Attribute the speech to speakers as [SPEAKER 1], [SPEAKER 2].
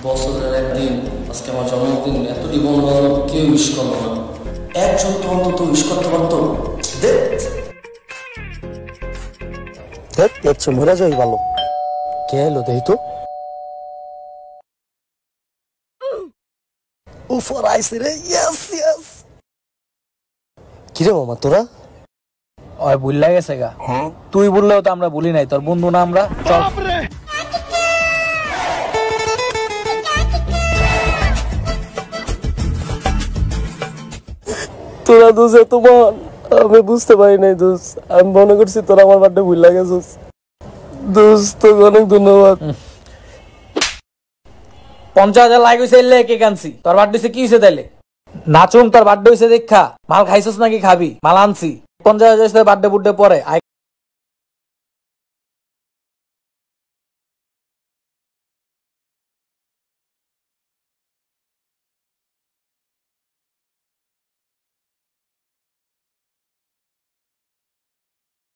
[SPEAKER 1] বছরের একদিন আজকে আমার জন্মদিন, এতটি বন্ধু কেউ উইশ করলো না, একজন তো অন্তত উইশ করতে পারতো। দেখছো মরে যাই ভালো। কে এলো দেই তো, উপর আইসি রে। Yes yes. কিরে মামা তোরা?
[SPEAKER 2] ওই ভুললা গেছে গা। তুই বললেও তো আমরা ভুলি নাই, তোর বন্ধু না আমরা। চল
[SPEAKER 1] তোরা দোষে তোমার, আমি বুঝতে পারি নাই দোষ। আমি মনে করছি তোরা আমার বার্থডে ভুললা গেছিস। দোষ তোকে অনেক ধন্যবাদ।
[SPEAKER 2] 50,000 লাইক হয়েছে, এলে কে কানছি। তোর বার্থডে কি হয়েছে তাইলে? নাচুম, তোর বার্থডে হয়েছে দেখা মাল খাইছিস নাকি খাবি? মাল আনছি 50,000 বার্থডে বুড্ডে পরে।